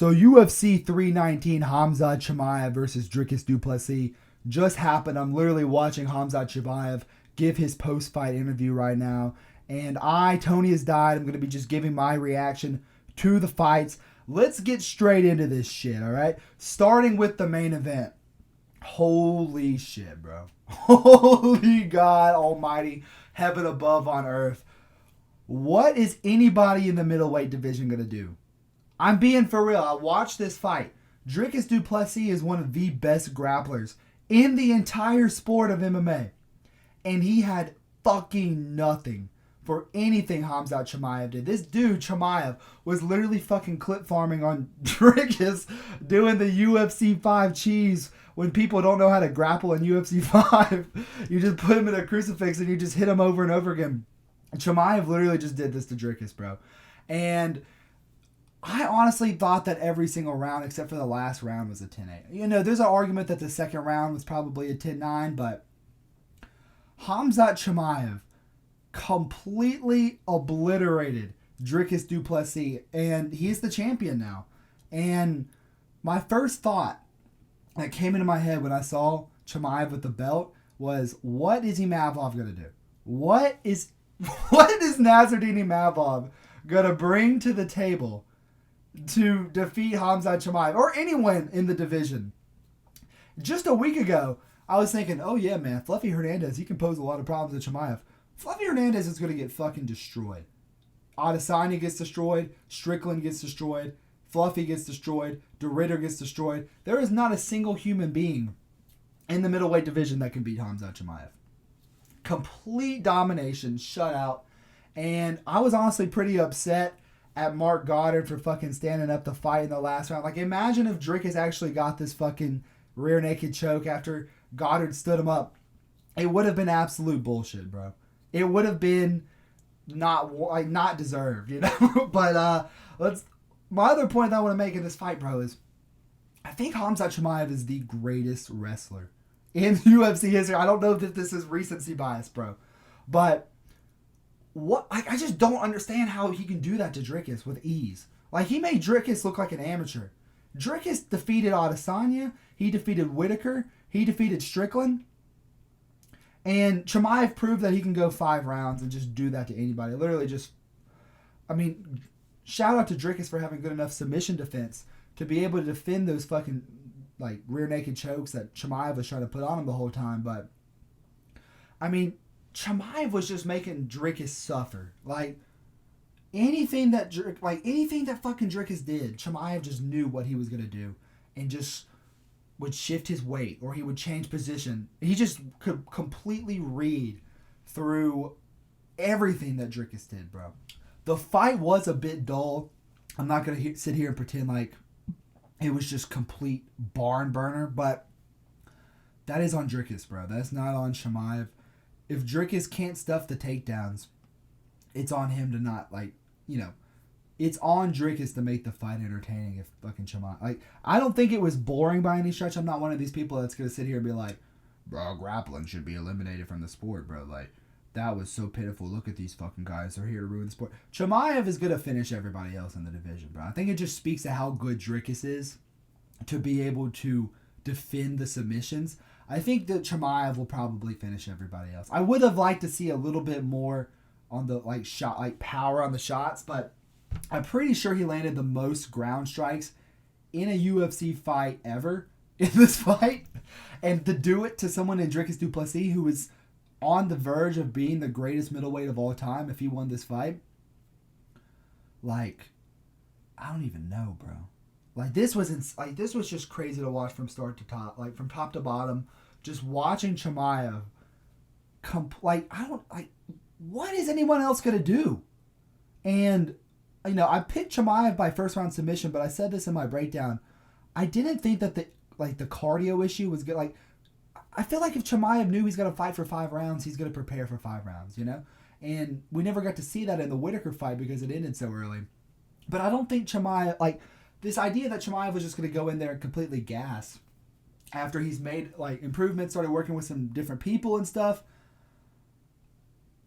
So UFC 319 Khamzat Chimaev versus Dricus du Plessis just happened. I'm literally watching Khamzat Chimaev give his post-fight interview right now. And Tony has died. I'm going to be just giving my reaction to the fights. Let's get straight into this shit, all right? Starting with the main event. Holy shit, bro. Holy God almighty, heaven above on earth. What is anybody in the middleweight division going to do? I'm being for real. I watched this fight. Dricus du Plessis is one of the best grapplers in the entire sport of MMA. And he had fucking nothing for anything Khamzat Chimaev did. This dude, Chimaev, was literally fucking clip farming on Dricus doing the UFC 5 cheese when people don't know how to grapple in UFC 5. You just put him in a crucifix and you just hit him over and over again. Chimaev literally just did this to Dricus, bro. And I honestly thought that every single round, except for the last round, was a 10-8. You know, there's an argument that the second round was probably a 10-9, but Khamzat Chimaev completely obliterated Dricus du Plessis, and he's the champion now. And my first thought that came into my head when I saw Chimaev with the belt was, what is Imavov going to do? What is Nasruddin Imavov going to bring to the table to defeat Khamzat Chimaev or anyone in the division? Just a week ago, I was thinking, oh yeah, man, Fluffy Hernandez, he can pose a lot of problems to Chimaev. Fluffy Hernandez is going to get fucking destroyed. Adesanya gets destroyed. Strickland gets destroyed. Fluffy gets destroyed. DeRitter gets destroyed. There is not a single human being in the middleweight division that can beat Khamzat Chimaev. Complete domination, shutout. And I was honestly pretty upset at Mark Goddard for fucking standing up the fight in the last round. Like, imagine if Dricus actually got this fucking rear naked choke after Goddard stood him up. It would have been absolute bullshit, bro. It would have been not deserved, you know. But my other point that I want to make in this fight, bro, is I think Khamzat Chimaev is the greatest wrestler in UFC history. I don't know if this is recency bias, bro, but I just don't understand how he can do that to Dricus with ease. Like, he made Dricus look like an amateur. Dricus defeated Adesanya. He defeated Whitaker. He defeated Strickland. And Chimaev proved that he can go 5 rounds and just do that to anybody. Literally just, I mean, shout out to Dricus for having good enough submission defense to be able to defend those fucking, like, rear naked chokes that Chimaev was trying to put on him the whole time. But, I mean, Chimaev was just making Dricus suffer. Like, anything that fucking Dricus did, Chimaev just knew what he was going to do. And just would shift his weight or he would change position. He just could completely read through everything that Dricus did, bro. The fight was a bit dull. I'm not going to sit here and pretend like it was just complete barn burner, but that is on Dricus, bro. That's not on Chimaev. If Dricus can't stuff the takedowns, it's on him to not, like, you know, it's on Dricus to make the fight entertaining. If fucking Chimaev, like, I don't think it was boring by any stretch. I'm not one of these people that's gonna sit here and be like, bro, grappling should be eliminated from the sport, bro. Like, that was so pitiful. Look at these fucking guys. They're here to ruin the sport. Chimaev is gonna finish everybody else in the division, bro. I think it just speaks to how good Dricus is to be able to defend the submissions. I think that Chimaev will probably finish everybody else. I would have liked to see a little bit more on the, like, shot, like, power on the shots, but I'm pretty sure he landed the most ground strikes in a UFC fight ever in this fight. And to do it to someone in Dricus du Plessis, who is on the verge of being the greatest middleweight of all time if he won this fight, like, I don't even know, bro. Like, this was just crazy to watch from start to top, like, from top to bottom. Just watching Chimaev, what is anyone else gonna do? And, you know, I picked Chimaev by first round submission, but I said this in my breakdown. I didn't think that the cardio issue was good. Like, I feel like if Chimaev knew he's gonna fight for 5 rounds, he's gonna prepare for 5 rounds, you know. And we never got to see that in the Whitaker fight because it ended so early. But I don't think Chimaev, like, this idea that Chimaev was just gonna go in there and completely gas after he's made, like, improvements, started working with some different people and stuff.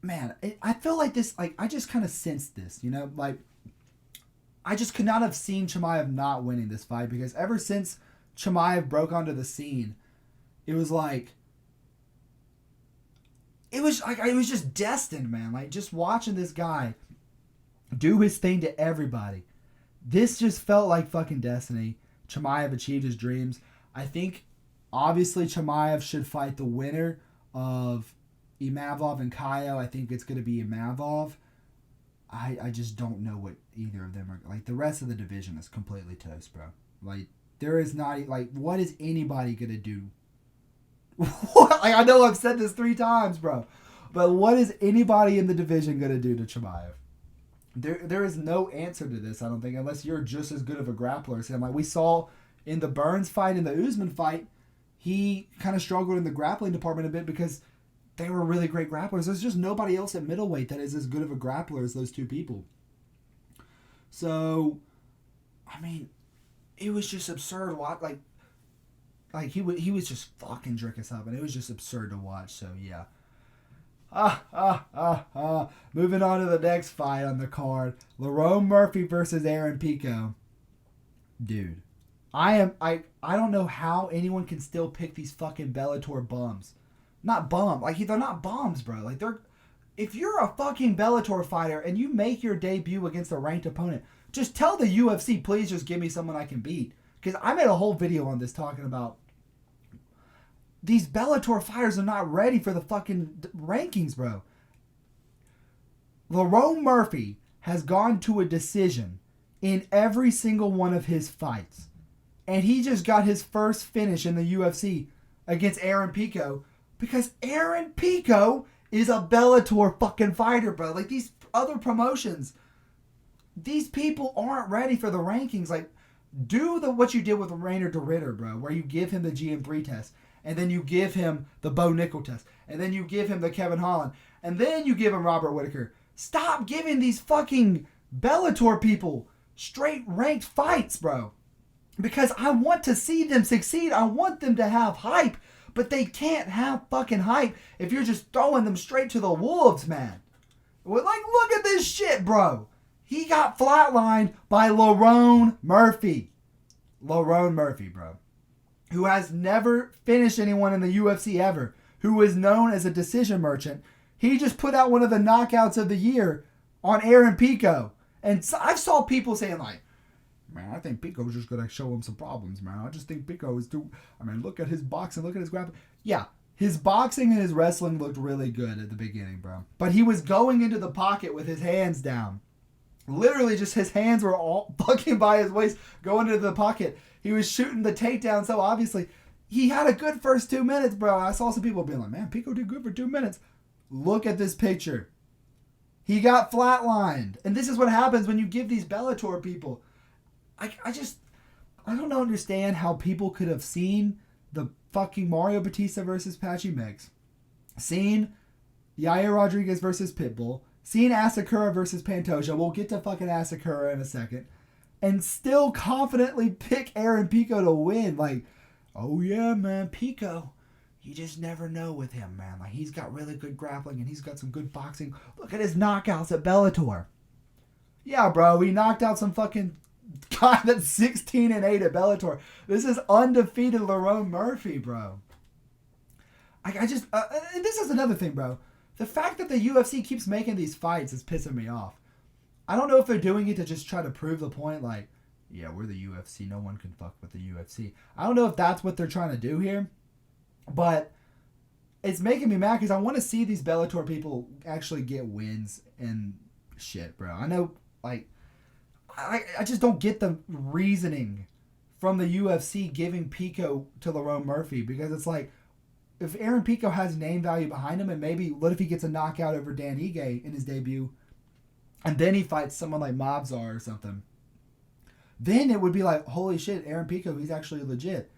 Man, I feel like this, like, I just kind of sensed this, you know, like, I just could not have seen Chimaev not winning this fight, because ever since Chimaev broke onto the scene, it was just destined, man. Like, just watching this guy do his thing to everybody. This just felt like fucking destiny. Chimaev achieved his dreams. I think, obviously, Chimaev should fight the winner of Imavov and Kaio. I think it's going to be Imavov. I just don't know what either of them are. Like, the rest of the division is completely toast, bro. Like, there is not, like, what is anybody going to do? What? Like, I know I've said this 3 times, bro. But what is anybody in the division going to do to Chimaev? There is no answer to this, I don't think, unless you're just as good of a grappler as him. Like, we saw in the Burns fight, in the Usman fight, he kind of struggled in the grappling department a bit because they were really great grapplers. There's just nobody else at middleweight that is as good of a grappler as those two people. So, I mean, it was just absurd. Like he was just fucking Dricus up, and it was just absurd to watch. So yeah. Moving on to the next fight on the card, Lerone Murphy versus Aaron Pico. Dude, I don't know how anyone can still pick these fucking Bellator bums. Not bum, like they're not bums, bro. Like if you're a fucking Bellator fighter and you make your debut against a ranked opponent, just tell the UFC, please just give me someone I can beat. Because I made a whole video on this talking about these Bellator fighters are not ready for the fucking rankings, bro. Lerone Murphy has gone to a decision in every single one of his fights. And he just got his first finish in the UFC against Aaron Pico because Aaron Pico is a Bellator fucking fighter, bro. Like, these other promotions, these people aren't ready for the rankings. Like, do what you did with Rainer de Ritter, bro, where you give him the GM3 test, and then you give him the Bo Nickel test, and then you give him the Kevin Holland, and then you give him Robert Whittaker. Stop giving these fucking Bellator people straight ranked fights, bro. Because I want to see them succeed. I want them to have hype, but they can't have fucking hype if you're just throwing them straight to the wolves, man. Like, look at this shit, bro. He got flatlined by Lerone Murphy. Lerone Murphy, bro. Who has never finished anyone in the UFC ever. Who is known as a decision merchant. He just put out one of the knockouts of the year on Aaron Pico. And so I saw people saying, like, man, I think Pico's just going to show him some problems, man. I just think Pico is too... I mean, look at his boxing, look at his grappling. Yeah, his boxing and his wrestling looked really good at the beginning, bro. But he was going into the pocket with his hands down. Literally, just his hands were all fucking by his waist, going into the pocket. He was shooting the takedown, so obviously, he had a good first 2 minutes, bro. I saw some people being like, man, Pico did good for 2 minutes. Look at this picture. He got flatlined. And this is what happens when you give these Bellator people... I don't understand how people could have seen the fucking Mario Batista versus Patchy Mix, seen Yair Rodriguez versus Pitbull, seen Asakura versus Pantoja. We'll get to fucking Asakura in a second, and still confidently pick Aaron Pico to win. Like, oh yeah, man, Pico. You just never know with him, man. Like, he's got really good grappling and he's got some good boxing. Look at his knockouts at Bellator. Yeah, bro, he knocked out some fucking guy that's 16-8 at Bellator. This is undefeated Lerone Murphy, bro. I just... and this is another thing, bro. The fact that the UFC keeps making these fights is pissing me off. I don't know if they're doing it to just try to prove the point, like, yeah, we're the UFC. No one can fuck with the UFC. I don't know if that's what they're trying to do here, but it's making me mad because I want to see these Bellator people actually get wins and shit, bro. I know, like... I just don't get the reasoning from the UFC giving Pico to Lerone Murphy, because it's like, if Aaron Pico has name value behind him, and maybe what if he gets a knockout over Dan Ige in his debut, and then he fights someone like Mobzar or something, then it would be like, holy shit, Aaron Pico, he's actually legit.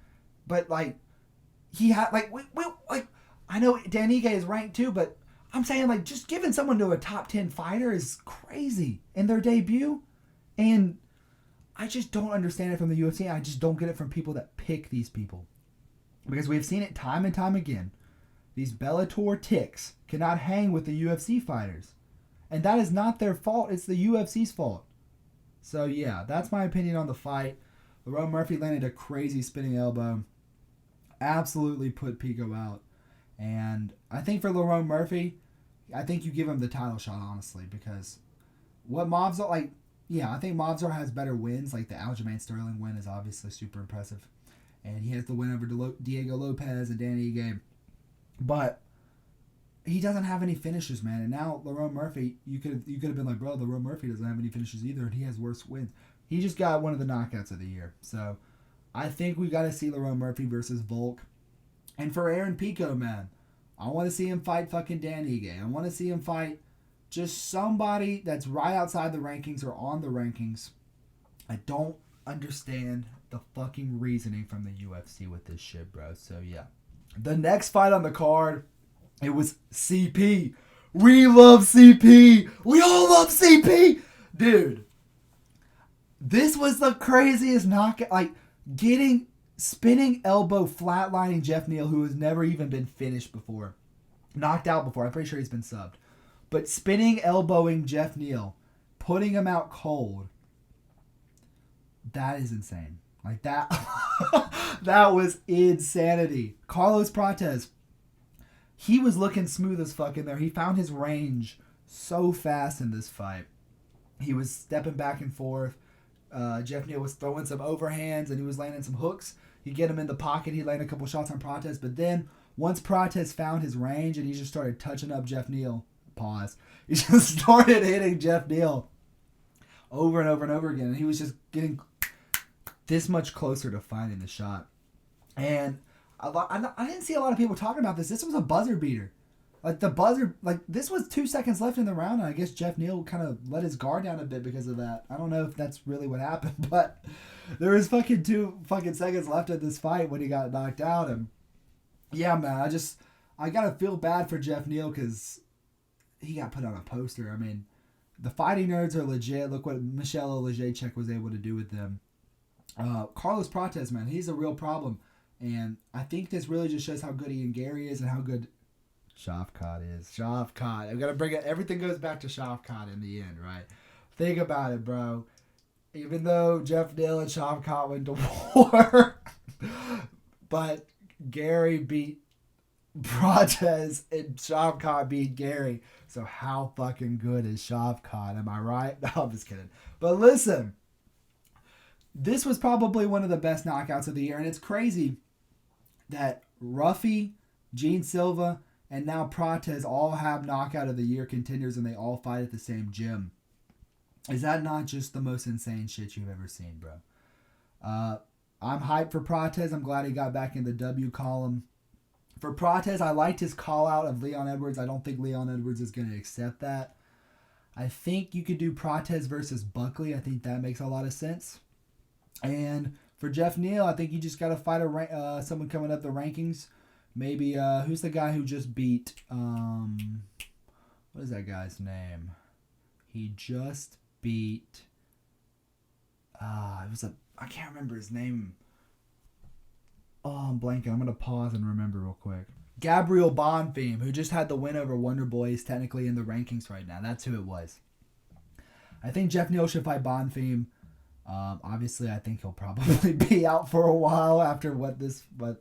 But like, he had like, like, I know Dan Ige is ranked too, but I'm saying, like, just giving someone to a top 10 fighter is crazy in their debut. And I just don't understand it from the UFC. I just don't get it from people that pick these people. Because we've seen it time and time again. These Bellator ticks cannot hang with the UFC fighters. And that is not their fault. It's the UFC's fault. So, yeah, that's my opinion on the fight. Lerone Murphy landed a crazy spinning elbow. Absolutely put Pico out. And I think for Lerone Murphy, I think you give him the title shot, honestly, because what Mobzar, like, yeah, I think Mobzar has better wins. Like, the Aljamain Sterling win is obviously super impressive. And he has the win over Diego Lopez and Danny Ige. But he doesn't have any finishes, man. And now Lerone Murphy, you could have been like, bro, Lerone Murphy doesn't have any finishes either, and he has worse wins. He just got one of the knockouts of the year. So I think we got to see Lerone Murphy versus Volk. And for Aaron Pico, man, I want to see him fight fucking Dan Ige. I want to see him fight just somebody that's right outside the rankings or on the rankings. I don't understand the fucking reasoning from the UFC with this shit, bro. So, yeah. The next fight on the card, it was CP. We love CP. We all love CP. Dude, this was the craziest knockout. Like, spinning elbow flatlining Jeff Neal, who has never even been finished before. Knocked out before. I'm pretty sure he's been subbed. But spinning elbowing Jeff Neal, putting him out cold. That is insane. Like, that that was insanity. Carlos Prates, he was looking smooth as fuck in there. He found his range so fast in this fight. He was stepping back and forth. Jeff Neal was throwing some overhands and he was landing some hooks. He'd get him in the pocket. He'd land a couple shots on Prates. But then once Prates found his range and he just started touching up Jeff Neal, he just started hitting Jeff Neal over and over and over again. And he was just getting this much closer to finding the shot. And I didn't see a lot of people talking about this. This was a buzzer beater. Like, the buzzer, like, this was 2 seconds left in the round, and I guess Jeff Neal kind of let his guard down a bit because of that. I don't know if that's really what happened, but there was fucking 2 fucking seconds left of this fight when he got knocked out. And yeah, man, I gotta feel bad for Jeff Neal because he got put on a poster. I mean, the fighting nerds are legit. Look what Michelle Oleksiejczuk was able to do with them. Carlos Prates, man, he's a real problem. And I think this really just shows how good Ian Gary is and how good Shavkat is. Shavkat. I'm going to bring it. Everything goes back to Shavkat in the end, right? Think about it, bro. Even though Jeff Neal and Shavkat went to war, but Gary beat Prates and Shavkat beat Gary. So how fucking good is Shavkat? Am I right? No, I'm just kidding. But listen, this was probably one of the best knockouts of the year. And it's crazy that Ruffy, Gene Silva, and now Prates all have knockout of the year contenders and they all fight at the same gym. Is that not just the most insane shit you've ever seen, bro? I'm hyped for Prates. I'm glad he got back in the W column. For Prates, I liked his call out of Leon Edwards. I don't think Leon Edwards is going to accept that. I think you could do Prates versus Buckley. I think that makes a lot of sense. And for Jeff Neal, I think you just got to fight someone coming up the rankings. Maybe, who's the guy who just beat, what is that guy's name? He just beat, I can't remember his name. Oh, I'm blanking. I'm going to pause and remember real quick. Gabriel Bonfim, who just had the win over Wonder Boy, is technically in the rankings right now. That's who it was. I think Jeff Neal should fight Bonfim. Obviously, I think he'll probably be out for a while after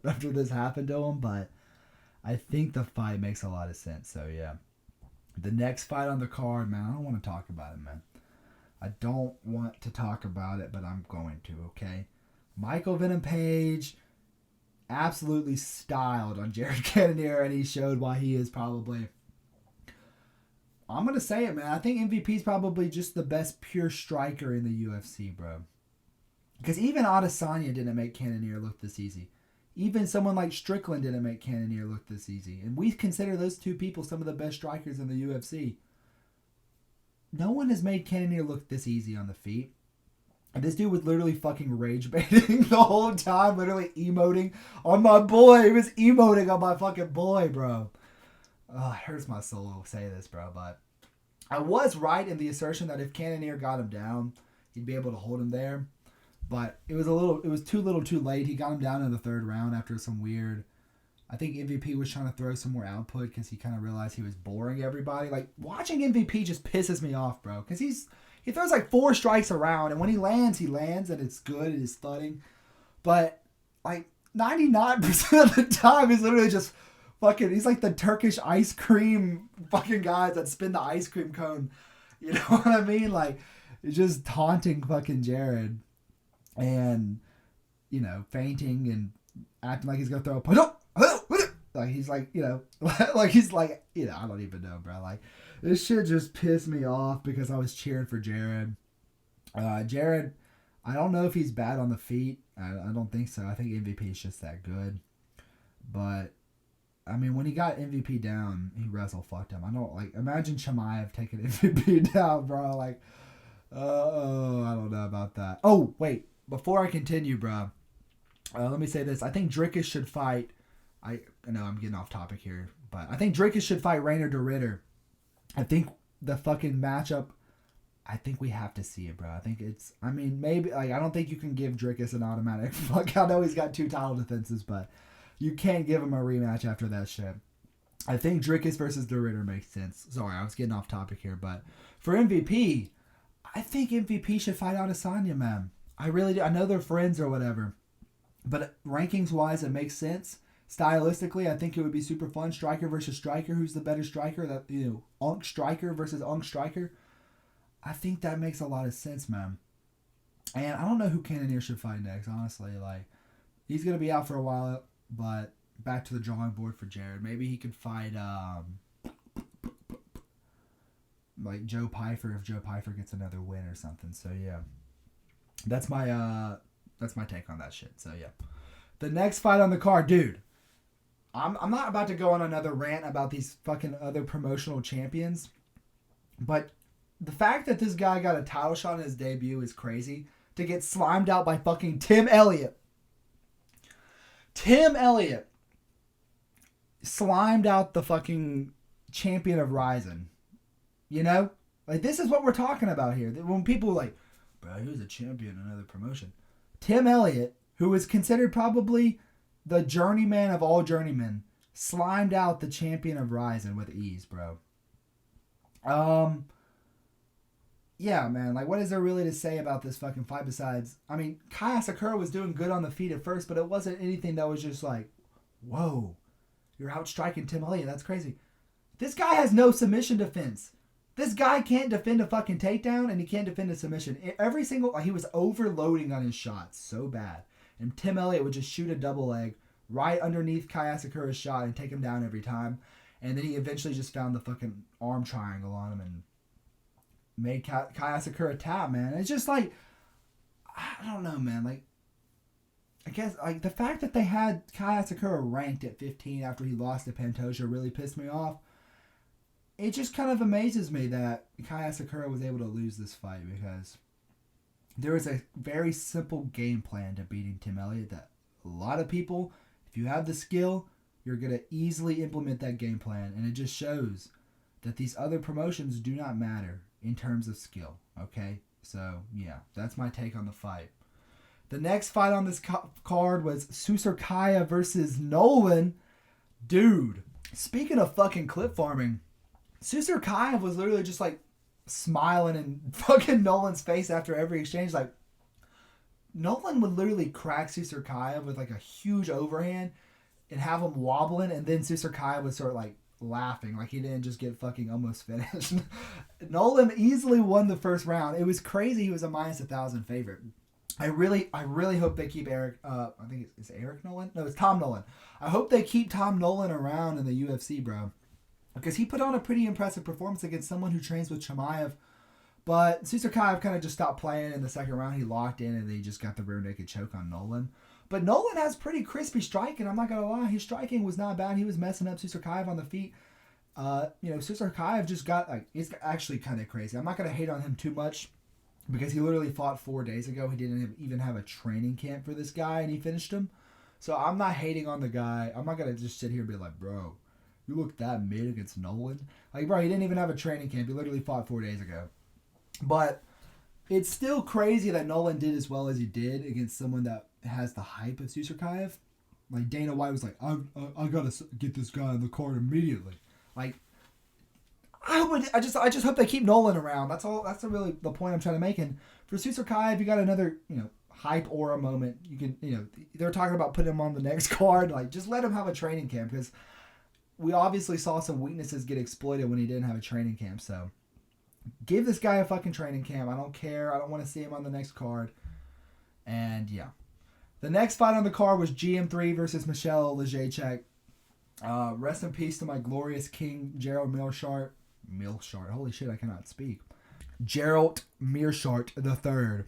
after this happened to him, but I think the fight makes a lot of sense. So yeah, the next fight on the card, man, I don't want to talk about it, man. I don't want to talk about it, but I'm going to. Okay, Michael Venom Page absolutely styled on Jared Cannonier, and he showed why he is probably. I'm going to say it, man. I think MVP is probably just the best pure striker in the UFC, bro. Because even Adesanya didn't make Cannonier look this easy. Even someone like Strickland didn't make Cannonier look this easy. And we consider those two people some of the best strikers in the UFC. No one has made Cannonier look this easy on the feet. And this dude was literally fucking rage baiting the whole time. Literally emoting on my boy. He was emoting on my fucking boy, bro. Oh, it hurts my soul to say this, bro, but I was right in the assertion that if Cannonier got him down, he'd be able to hold him there. But it was too little too late. He got him down in the 3rd round after some weird, I think MVP was trying to throw some more output because he kind of realized he was boring everybody. Like, watching MVP just pisses me off, bro, because he's he throws like 4 strikes around, and when he lands, and it's good, it is thudding. But like 99% of the time, he's literally just fucking. He's like the Turkish ice cream fucking guys that spin the ice cream cone. You know what I mean? Like, it's just taunting fucking Jared, and you know, fainting and acting like he's gonna throw a punch. Like he's like, you know, like he's like, you know, I don't even know, bro. Like, this shit just pissed me off because I was cheering for Jared. Jared, I don't know if he's bad on the feet. I don't think so. I think MVP is just that good. But I mean, when he got MVP down, he wrestle fucked him. I don't like. Imagine Chimaev taking MVP down, bro. Like, I don't know about that. Oh wait, before I continue, bro, let me say this. I think Dricus should fight. I know I'm getting off topic here, but I think Dricus should fight Rainer de Ritter. I think the fucking matchup. I think we have to see it, bro. I think it's. I mean, maybe like I don't think you can give Dricus an automatic. Fuck, I know he's got 2 title defenses, but you can't give him a rematch after that shit. I think Dricus versus de Ritter makes sense. Sorry, I was getting off topic here, but for MVP, I think MVP should fight Adesanya, man. I really do. I know they're friends or whatever, but rankings wise, it makes sense. Stylistically, I think it would be super fun. Striker versus striker. Who's the better striker? That, you know, Unk striker versus Unk striker. I think that makes a lot of sense, man. And I don't know who Cannonier should fight next, honestly. Like, he's gonna be out for a while, but back to the drawing board for Jared. Maybe he could fight like Joe Pyfer if Joe Pyfer gets another win or something. So yeah, that's my take on that shit. So yeah, the next fight on the card, dude. I'm not about to go on another rant about these fucking other promotional champions, but the fact that this guy got a title shot in his debut is crazy. To get slimed out by fucking Tim Elliott. Tim Elliott slimed out the fucking champion of Ryzen. You know? Like, this is what we're talking about here. When people are like, bro, he was a champion in another promotion. Tim Elliott, who is considered probably the journeyman of all journeymen, slimed out the champion of Ryzen with ease, bro. Yeah, man. Like, what is there really to say about this fucking fight besides... I mean, Kai Asakura was doing good on the feet at first, but it wasn't anything that was just like, whoa, you're outstriking Tim Elliott. That's crazy. This guy has no submission defense. This guy can't defend a fucking takedown, and he can't defend a submission. Every single... He was overloading on his shots so bad. And Tim Elliott would just shoot a double leg right underneath Kai Asakura's shot and take him down every time. And then he eventually just found the fucking arm triangle on him and made Kai Asakura tap, man. It's just like, I don't know, man. Like, I guess, like, the fact that they had Kai Asakura ranked at 15 after he lost to Pantoja really pissed me off. It just kind of amazes me that Kai Asakura was able to lose this fight because there is a very simple game plan to beating Tim Elliott that a lot of people, if you have the skill, you're going to easily implement that game plan. And it just shows that these other promotions do not matter in terms of skill, okay? So, yeah, that's my take on the fight. The next fight on this card was Susurkaev versus Nolan. Dude, speaking of fucking clip farming, Susurkaev was literally just like smiling in fucking Nolan's face after every exchange. Like, Nolan would literally crack Susurkaev with like a huge overhand and have him wobbling, and then Susurkaev would sort of like laughing like he didn't just get fucking almost finished. Nolan easily won the first round. It was crazy. He was a -1,000 favorite. I really hope they keep Eric. I think it's Eric Nolan. No, it's Tom Nolan. I hope they keep Tom Nolan around in the UFC, bro, because he put on a pretty impressive performance against someone who trains with Chimaev. But Susurkaev kind of just stopped playing in the second round. He locked in and they just got the rear naked choke on Nolan. But Nolan has pretty crispy striking. I'm not going to lie. His striking was not bad. He was messing up Susurkaev on the feet. Susurkaev just got, like, he's actually kind of crazy. I'm not going to hate on him too much because he literally fought 4 days ago. He didn't even have a training camp for this guy and he finished him. So I'm not hating on the guy. I'm not going to just sit here and be like, bro, you look that mid against Nolan. Like, bro, he didn't even have a training camp. He literally fought 4 days ago. But it's still crazy that Nolan did as well as he did against someone that has the hype of Susurkaev. Like, Dana White was like, I gotta get this guy in the card immediately. Like, I just hope they keep Nolan around. That's all. That's really the point I'm trying to make. And for Susurkaev, you got another, hype aura moment. You can, they're talking about putting him on the next card. Like, just let him have a training camp, because we obviously saw some weaknesses get exploited when he didn't have a training camp. So give this guy a fucking training camp. I don't care. I don't want to see him on the next card. And yeah, the next fight on the card was GM3 versus Meerschaert. Rest in peace to my glorious king, Gerald Meerschaert. Holy shit, I cannot speak. Gerald Meerschaert III.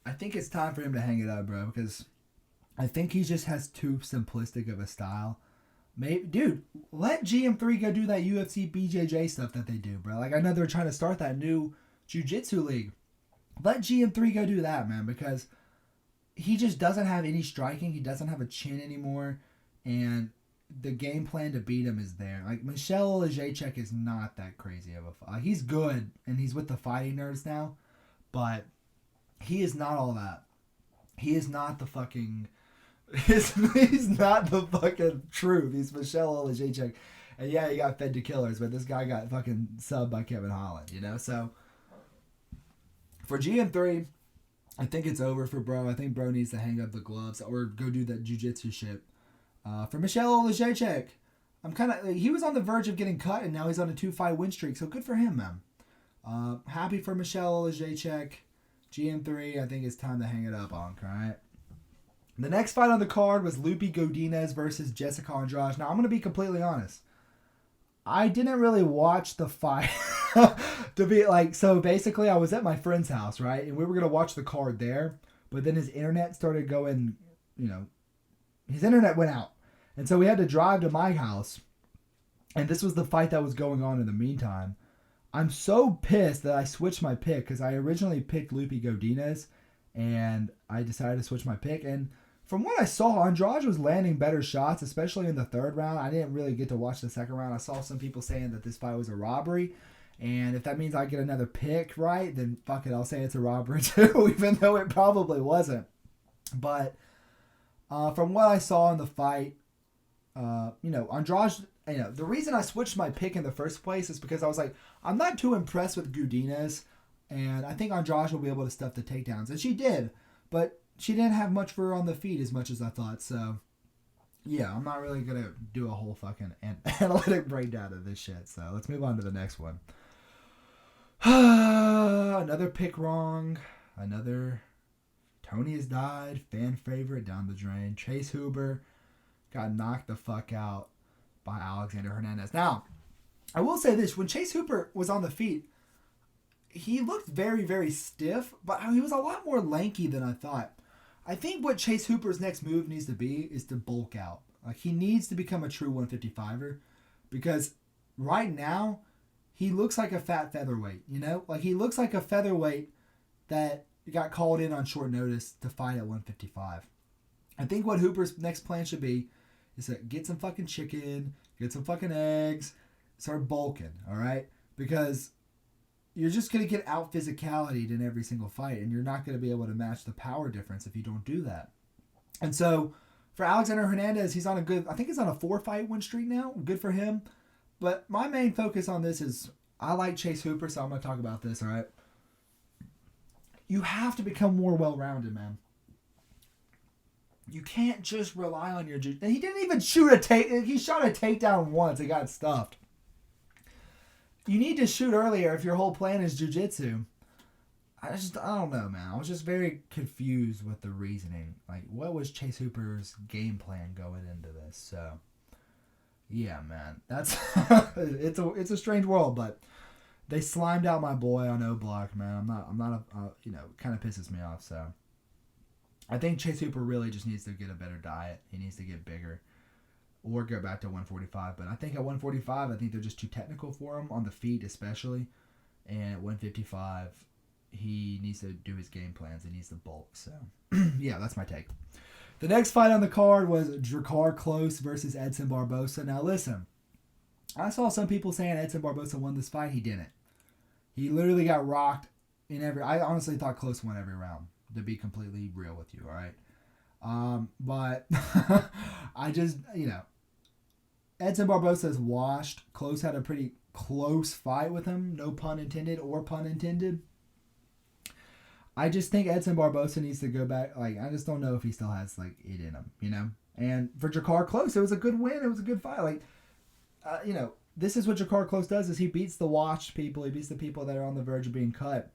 I think it's time for him to hang it up, bro, because I think he just has too simplistic of a style. Dude, let GM3 go do that UFC BJJ stuff that they do, bro. Like, I know they're trying to start that new jiu-jitsu league. Let GM3 go do that, man, because he just doesn't have any striking. He doesn't have a chin anymore, and the game plan to beat him is there. Like, Oleksiejczuk is not that crazy of a fight. He's good, and he's with the fighting nerds now, but he is not all that. He is not the fucking... He's not the fucking truth. He's Oleksiejczuk. And yeah, he got fed to killers, but this guy got fucking subbed by Kevin Holland, So, for GM3, I think it's over for bro. I think bro needs to hang up the gloves or go do that jiu-jitsu shit. For Oleksiejczuk, he was on the verge of getting cut, and now he's on a 2-fight win streak, so good for him, man. Happy for Oleksiejczuk. GM3, I think it's time to hang it up, alright? The next fight on the card was Godinez versus Jessica Andrade. Now, I'm going to be completely honest. I didn't really watch the fight. So basically, I was at my friend's house, right? And we were going to watch the card there. But then his internet started going, his internet went out. And so we had to drive to my house. And this was the fight that was going on in the meantime. I'm so pissed that I switched my pick, because I originally picked Godinez. And I decided to switch my pick. And from what I saw, Andrade was landing better shots, especially in the third round. I didn't really get to watch the second round. I saw some people saying that this fight was a robbery. And if that means I get another pick, right, then fuck it, I'll say it's a robbery too, even though it probably wasn't. But from what I saw in the fight, Andrade, the reason I switched my pick in the first place is because I was like, I'm not too impressed with Godinez. And I think Andrade will be able to stuff the takedowns. And she did. But she didn't have much for her on the feet as much as I thought. So, yeah, I'm not really going to do a whole fucking analytic breakdown of this shit. So, let's move on to the next one. Another pick wrong. Another Tony has died. Fan favorite down the drain. Chase Hooper got knocked the fuck out by Alexander Hernandez. Now, I will say this. When Chase Hooper was on the feet, he looked very, very stiff, but he was a lot more lanky than I thought. I think what Chase Hooper's next move needs to be is to bulk out. Like, he needs to become a true 155er, because right now, he looks like a fat featherweight, Like, he looks like a featherweight that got called in on short notice to fight at 155. I think what Hooper's next plan should be is to get some fucking chicken, get some fucking eggs, start bulking, all right? Because you're just going to get out physicality in every single fight, and you're not going to be able to match the power difference if you don't do that. And so for Alexander Hernandez, he's on a 4-fight win streak now. Good for him. But my main focus on this is, I like Chase Hooper, so I'm going to talk about this, all right? You have to become more well-rounded, man. You can't just rely on your... And he didn't even he shot a takedown once. It got stuffed. You need to shoot earlier if your whole plan is jiu-jitsu. I don't know, man. I was just very confused with the reasoning. Like, what was Chase Hooper's game plan going into this? So, yeah, man. That's it's a strange world, but they slimed out my boy on O-Block, man. I'm not kind of pisses me off. So, I think Chase Hooper really just needs to get a better diet. He needs to get bigger. Or go back to 145. But I think at 145, I think they're just too technical for him, on the feet especially. And at 155, he needs to do his game plans. He needs to bulk. So, yeah, that's my take. The next fight on the card was Dricus versus Edson Barboza. Now, listen. I saw some people saying Edson Barboza won this fight. He didn't. He literally got rocked in every... I honestly thought Close won every round, to be completely real with you, all right? But I just, Edson Barboza is washed. Close had a pretty close fight with him. No pun intended or pun intended. I just think Edson Barbosa needs to go back. Like, I just don't know if he still has, like, it in him, you know? And for Jakar Close, it was a good win. It was a good fight. Like, you know, this is what Jakar Close does, is he beats the washed people. He beats the people that are on the verge of being cut.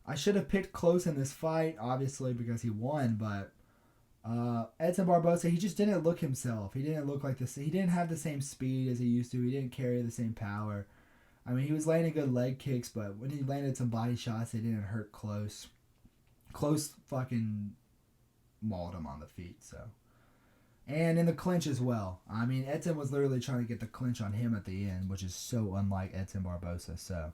I should have picked Close in this fight, obviously, because he won, but Edson Barbosa, he just didn't look himself. He didn't look like this. He didn't have the same speed as he used to. He didn't carry the same power. I mean, he was landing good leg kicks, but when he landed some body shots, they didn't hurt Close. Close fucking mauled him on the feet, so. And in the clinch as well. I mean, Edson was literally trying to get the clinch on him at the end, which is so unlike Edson Barbosa, so.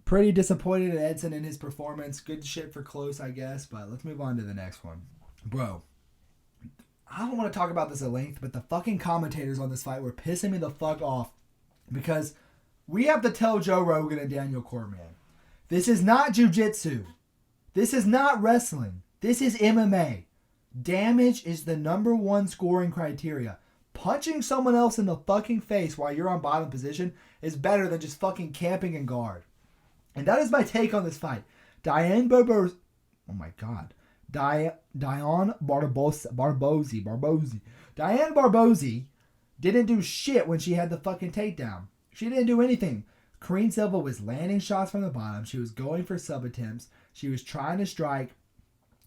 Pretty disappointed at Edson in his performance. Good shit for Close, I guess, but let's move on to the next one. Bro, I don't want to talk about this at length, but the fucking commentators on this fight were pissing me the fuck off because we have to tell Joe Rogan and Daniel Cormier, this is not jiu-jitsu. This is not wrestling. This is MMA. Damage is the number one scoring criteria. Punching someone else in the fucking face while you're on bottom position is better than just fucking camping in guard. And that is my take on this fight. Diane Barboza. Oh my god. Diane Barboza. Diane Barboza didn't do shit when she had the fucking takedown. She didn't do anything. Karine Silva was landing shots from the bottom. She was going for sub attempts. She was trying to strike.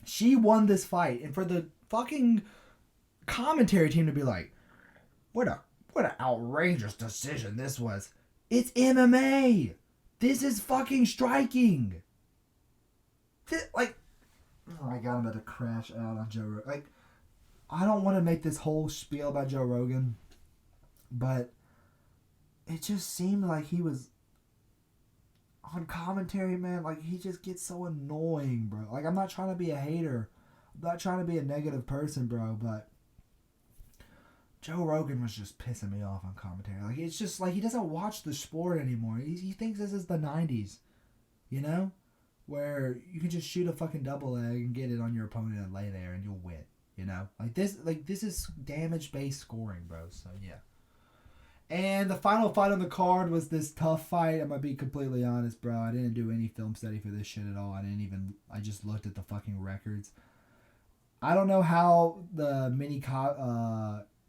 She won this fight. And for the fucking commentary team to be like, what an outrageous decision this was. It's MMA. This is fucking striking. Like, oh my god, I'm about to crash out on Joe Rogan. Like, I don't want to make this whole spiel about Joe Rogan, but it just seemed like he was on commentary, man. Like, he just gets so annoying, bro. Like, I'm not trying to be a hater. I'm not trying to be a negative person, bro, but Joe Rogan was just pissing me off on commentary. Like, it's just like he doesn't watch the sport anymore. He thinks this is the 90s, you know? Where you can just shoot a fucking double leg and get it on your opponent and lay there and you'll win, you know? Like, this is damage-based scoring, bro, so yeah. And the final fight on the card was this tough fight. I'm going to be completely honest, bro. I didn't do any film study for this shit at all. I just looked at the fucking records. I don't know how the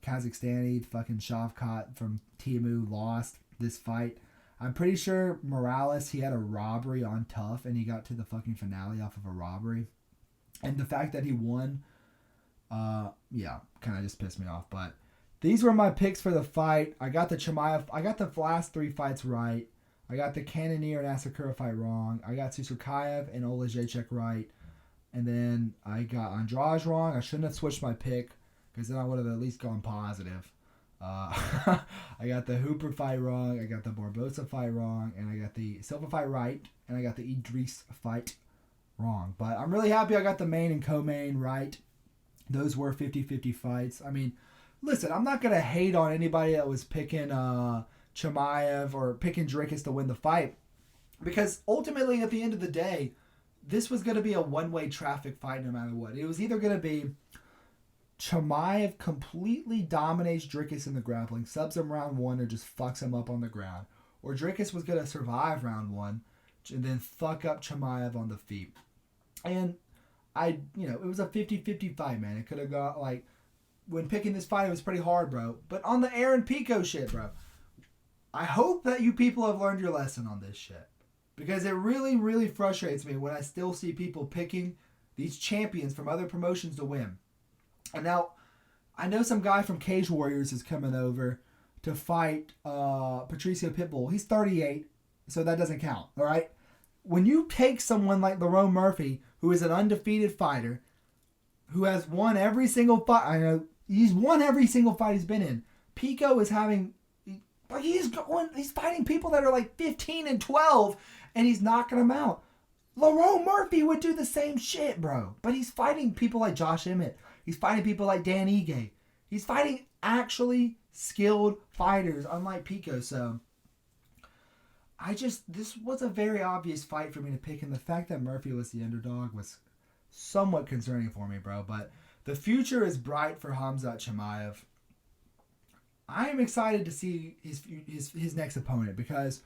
Kazakhstani fucking Shavkat from Timu lost this fight. I'm pretty sure Morales, he had a robbery on Tough and he got to the fucking finale off of a robbery. And the fact that he won, yeah, kind of just pissed me off. But these were my picks for the fight. I got the Chimaev, I got the last three fights right. I got the Cannonier and Asakura fight wrong. I got Susurkaev and Oleksiejczuk right. And then I got Andrade wrong. I shouldn't have switched my pick because then I would have at least gone positive. I got the Hooper fight wrong. I got the Barbosa fight wrong. And I got the Silva fight right. And I got the Idris fight wrong. But I'm really happy I got the main and co-main right. Those were 50-50 fights. I mean, listen, I'm not going to hate on anybody that was picking Chimaev or picking Dricus to win the fight. Because ultimately, at the end of the day, this was going to be a one-way traffic fight no matter what. It was either going to be Chimaev completely dominates Dricus in the grappling, subs him round one or just fucks him up on the ground. Or Dricus was going to survive round one and then fuck up Chimaev on the feet. And it was a 50-50 fight, man. It could have got, like, when picking this fight, it was pretty hard, bro. But on the Aaron Pico shit, bro, I hope that you people have learned your lesson on this shit. Because it really, really frustrates me when I still see people picking these champions from other promotions to win. And now, I know some guy from Cage Warriors is coming over to fight Patricio Pitbull. He's 38, so that doesn't count, all right? When you take someone like Lerone Murphy, who is an undefeated fighter, who has won every single fight, I know he's won every single fight he's been in. Pico is having, like, he's fighting people that are like 15 and 12, and he's knocking them out. Lerone Murphy would do the same shit, bro. But he's fighting people like Josh Emmett. He's fighting people like Dan Ige. He's fighting actually skilled fighters, unlike Pico. So, this was a very obvious fight for me to pick. And the fact that Murphy was the underdog was somewhat concerning for me, bro. But the future is bright for Khamzat Chimaev. I am excited to see his next opponent because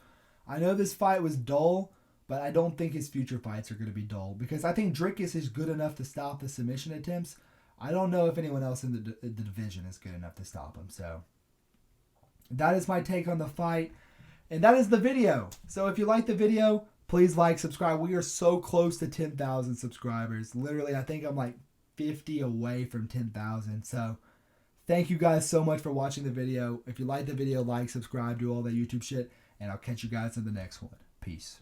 I know this fight was dull, but I don't think his future fights are going to be dull because I think Dricus is good enough to stop the submission attempts. I don't know if anyone else in the division is good enough to stop him. So that is my take on the fight. And that is the video. So if you like the video, please like, subscribe. We are so close to 10,000 subscribers. Literally, I think I'm like 50 away from 10,000. So thank you guys so much for watching the video. If you like the video, like, subscribe, do all that YouTube shit. And I'll catch you guys in the next one. Peace.